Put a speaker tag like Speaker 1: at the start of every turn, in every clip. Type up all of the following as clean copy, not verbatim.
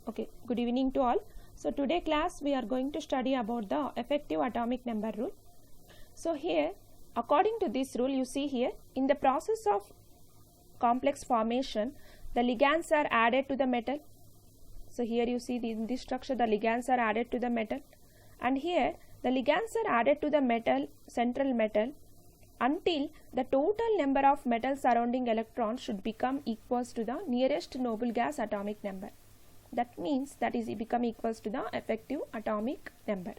Speaker 1: Okay, good evening to all. So today class we are going to study about the effective atomic number rule. So here, according to this rule, you see here, in the process of complex formation, the ligands are added to the metal. So here you see in this structure the ligands are added to the metal, and here the ligands are added to the metal, central metal, until the total number of metal surrounding electrons should become equals to the nearest noble gas atomic number. That means that is become equals to the effective atomic number.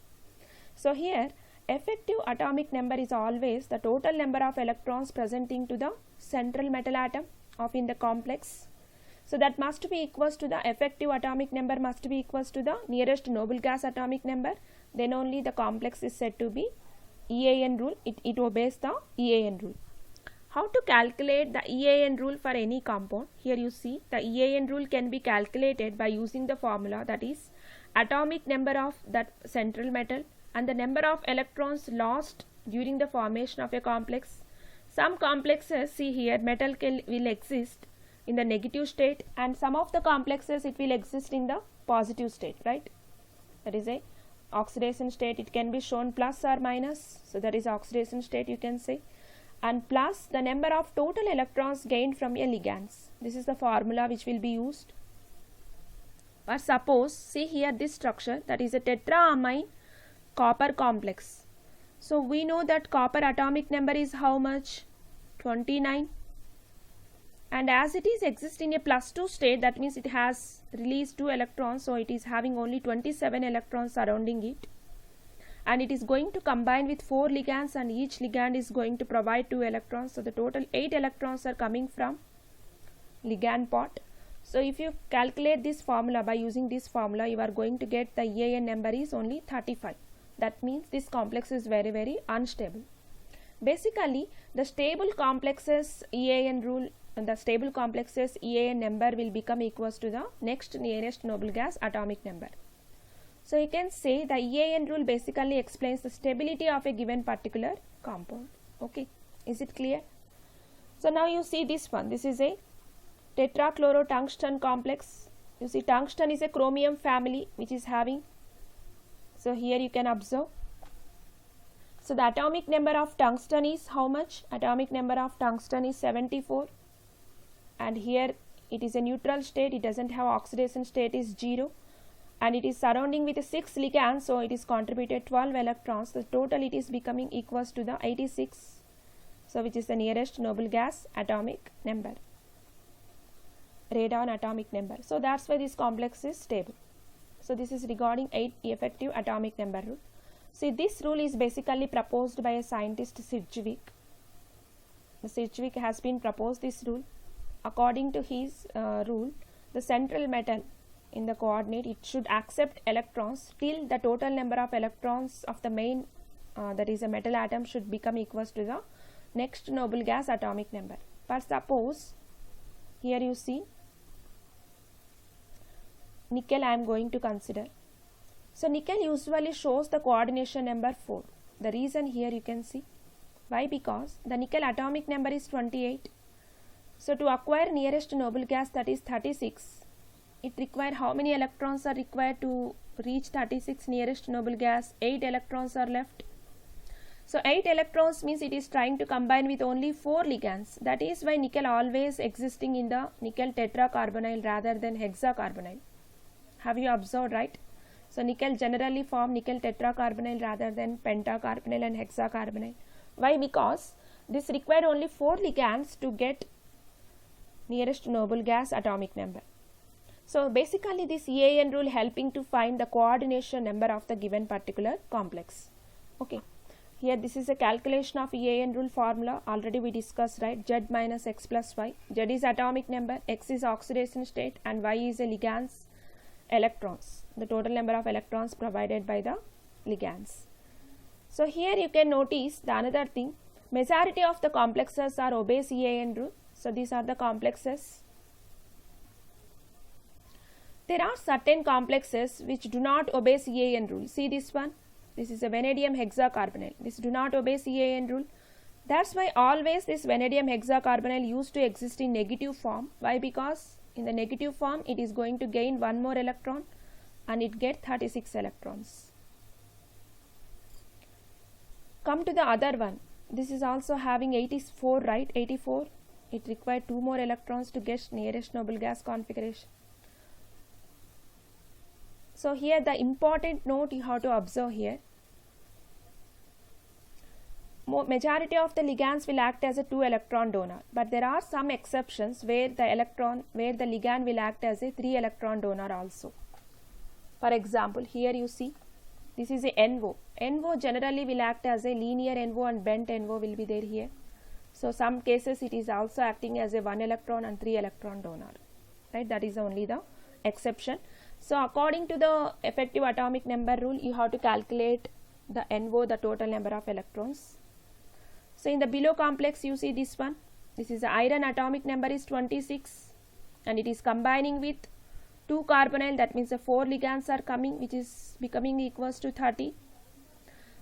Speaker 1: So here effective atomic number is always the total number of electrons presenting to the central metal atom of in the complex. So that must be equals to the effective atomic number must be equals to the nearest noble gas atomic number. Then only the complex is said to be EAN rule. It obeys the EAN rule. How to calculate the EAN rule for any compound? Here you see the EAN rule can be calculated by using the formula, that is atomic number of that central metal and the number of electrons lost during the formation of a complex. Some complexes, see here, metal will exist in the negative state, and some of the complexes it will exist in the positive state, right? That is a oxidation state. It can be shown plus or minus. So that is oxidation state, you can say. And plus the number of total electrons gained from a ligands. This is the formula which will be used. Or suppose, see here this structure, that is a tetraamine copper complex. So we know that copper atomic number is how much? 29. And as it is exist in a plus 2 state, that means it has released 2 electrons, so it is having only 27 electrons surrounding it. And it is going to combine with 4 ligands, and each ligand is going to provide 2 electrons. So the total 8 electrons are coming from ligand part. So if you calculate this formula by using this formula, you are going to get the EAN number is only 35. That means this complex is very, very unstable. Basically, the stable complexes EAN rule, the stable complexes EAN number will become equals to the next nearest noble gas atomic number. So you can say the EAN rule basically explains the stability of a given particular compound. Okay, is it clear? So now you see this one. This is a tetrachlorotungsten complex. You see tungsten is a chromium family which is having. So here you can observe. So the atomic number of tungsten is how much? Atomic number of tungsten is 74. And here it is a neutral state. It doesn't have oxidation state, is 0. And it is surrounding with 6 ligands, so it is contributed 12 electrons. The total it is becoming equals to the 86, so which is the nearest noble gas atomic number, radon atomic number. So that's why this complex is stable. So this is regarding 8 effective atomic number rule. See, this rule is basically proposed by a scientist, Sidgwick. The Sidgwick has been proposed this rule. According to his rule, the central metal in the coordinate, it should accept electrons till the total number of electrons of the main that is a metal atom should become equals to the next noble gas atomic number. For suppose here you see nickel I am going to consider. So nickel usually shows the coordination number 4. The reason here you can see why, because the nickel atomic number is 28. So to acquire nearest noble gas, that is 36, it require how many electrons are required to reach 36 nearest noble gas? 8 electrons are left. So 8 electrons means it is trying to combine with only 4 ligands. That is why nickel always existing in the nickel tetracarbonyl rather than hexacarbonyl. Have you observed, right? So nickel generally form nickel tetracarbonyl rather than pentacarbonyl and hexacarbonyl. Why? Because this require only 4 ligands to get nearest noble gas atomic number. So basically this EAN rule helping to find the coordination number of the given particular complex. Okay, here this is a calculation of EAN rule formula. Already we discussed, right? Z minus X plus Y. Z is atomic number, X is oxidation state, and Y is a ligands electrons, the total number of electrons provided by the ligands. So here you can notice the another thing, majority of the complexes are obeys EAN rule. So these are the complexes. There are certain complexes which do not obey EAN rule. See this one. This is a vanadium hexacarbonyl. This do not obey EAN rule. That's why always this vanadium hexacarbonyl used to exist in negative form. Why? Because In the negative form, it is going to gain one more electron and it gets 36 electrons. Come to the other one. This is also having 84, right? 84. It required 2 more electrons to get nearest noble gas configuration. So here the important note you have to observe here. Majority of the ligands will act as a 2 electron donor, but there are some exceptions where the ligand will act as a 3 electron donor also. For example, here you see this is a NO. NO generally will act as a linear NO and bent NO will be there here. So some cases it is also acting as a 1 electron and 3 electron donor, right? That is only the exception. So according to the effective atomic number rule, you have to calculate the NO, the total number of electrons. So in the below complex you see this one. This is the iron atomic number is 26 and it is combining with 2 carbonyl, that means the 4 ligands are coming, which is becoming equals to 30.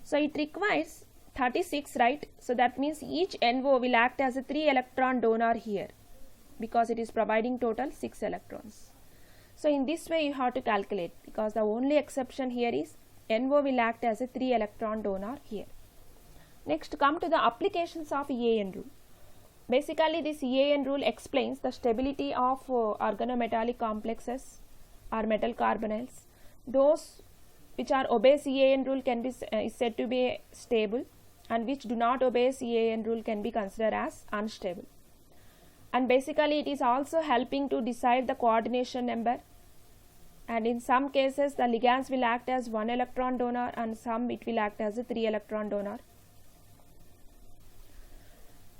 Speaker 1: So it requires 36, right? So that means each NO will act as a 3 electron donor here because it is providing total 6 electrons. So in this way you have to calculate, because the only exception here is NO will act as a 3 electron donor here. Next, come to the applications of EAN rule. Basically this EAN rule explains the stability of organometallic complexes or metal carbonyls. Those which are obeys EAN rule can be is said to be stable, and which do not obey EAN rule can be considered as unstable. And basically it is also helping to decide the coordination number, and in some cases the ligands will act as 1 electron donor and some it will act as a 3 electron donor.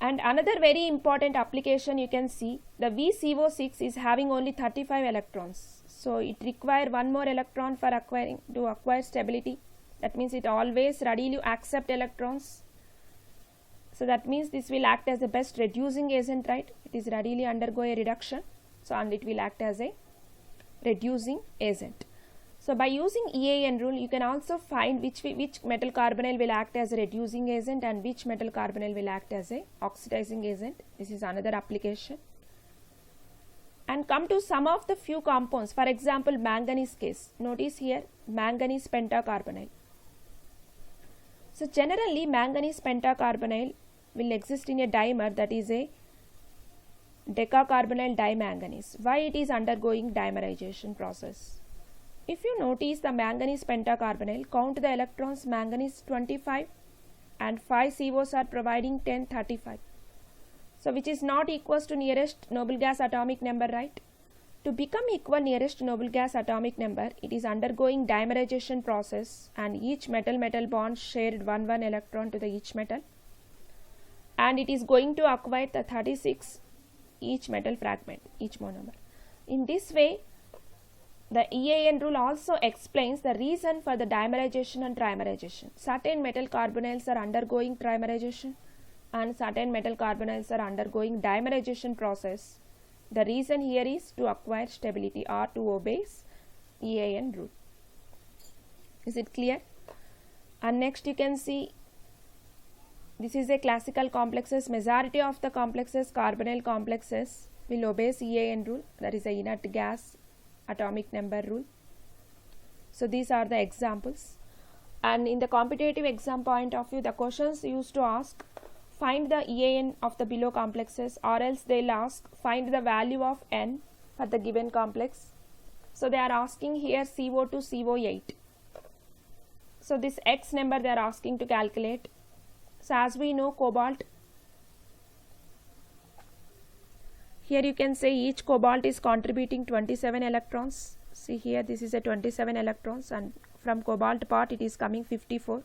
Speaker 1: And another very important application you can see, the VCO6 is having only 35 electrons. So it requires 1 more electron for acquire stability. That means it always readily accept electrons. So that means this will act as the best reducing agent, right? It is readily undergo a reduction. So and it will act as a reducing agent. So by using EAN rule, you can also find which metal carbonyl will act as a reducing agent and which metal carbonyl will act as a oxidizing agent. This is another application. And come to some of the few compounds. For example, manganese case. Notice here manganese pentacarbonyl. So generally manganese pentacarbonyl will exist in a dimer, that is a decacarbonyl dimanganese. Why it is undergoing dimerization process? If you notice the manganese pentacarbonyl, count the electrons, manganese 25 and 5 COs are providing 10, 35. So which is not equals to nearest noble gas atomic number, right? To become equal nearest noble gas atomic number, it is undergoing dimerization process and each metal bond shared 1 electron to the each metal, and it is going to acquire the 36 each metal fragment, each monomer. In this way, the EAN rule also explains the reason for the dimerization and trimerization. Certain metal carbonyls are undergoing trimerization and certain metal carbonyls are undergoing dimerization process. The reason here is to acquire stability or to obey EAN rule. Is it clear? And next you can see this is a classical complexes. Majority of the complexes, carbonyl complexes, will obey EAN rule, that is a inert gas atomic number rule. So these are the examples, and in the competitive exam point of view, the questions used to ask find the EAN of the below complexes, or else they'll ask find the value of N for the given complex. So they are asking here CO2 CO8. So this X number they are asking to calculate. So as we know, cobalt, here you can say each cobalt is contributing 27 electrons. See here, this is a 27 electrons, and from cobalt part it is coming 54.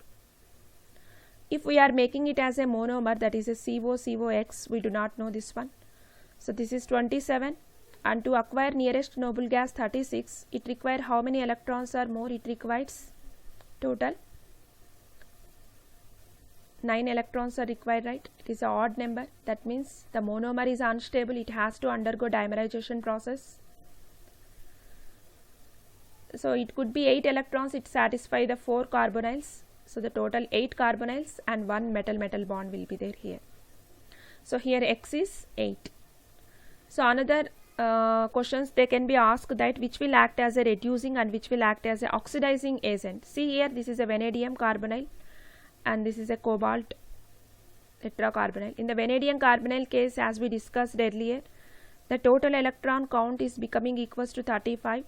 Speaker 1: If we are making it as a monomer, that is a COX, we do not know this one. So this is 27, and to acquire nearest noble gas 36, it requires how many electrons or more? It requires total 9 electrons are required, right? It is an odd number. That means the monomer is unstable. It has to undergo dimerization process. So it could be 8 electrons. It satisfies the 4 carbonyls. So the total 8 carbonyls and 1 metal bond will be there here. So here X is 8. So another questions they can be asked that which will act as a reducing and which will act as a oxidizing agent. See here, this is a vanadium carbonyl and this is a cobalt tetracarbonyl. In the vanadium carbonyl case, as we discussed earlier, the total electron count is becoming equals to 35,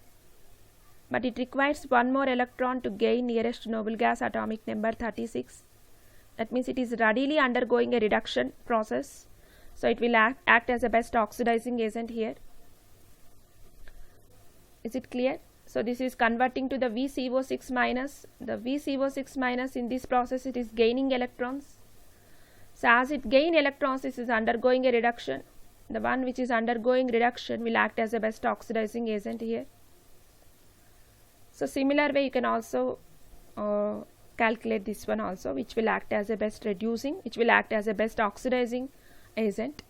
Speaker 1: but it requires one more electron to gain nearest noble gas atomic number 36. That means it is readily undergoing a reduction process, so it will act as a best oxidizing agent here. Is it clear? So this is converting to the VCO6 minus. The VCO6 minus in this process, it is gaining electrons. So as it gain electrons, this is undergoing a reduction. The one which is undergoing reduction will act as a best oxidizing agent here. So similar way you can also calculate this one also, which will act as a best reducing, which will act as a best oxidizing agent.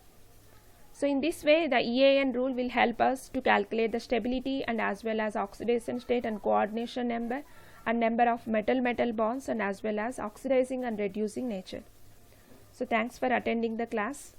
Speaker 1: So in this way, the EAN rule will help us to calculate the stability and as well as oxidation state and coordination number and number of metal-metal bonds and as well as oxidizing and reducing nature. So thanks for attending the class.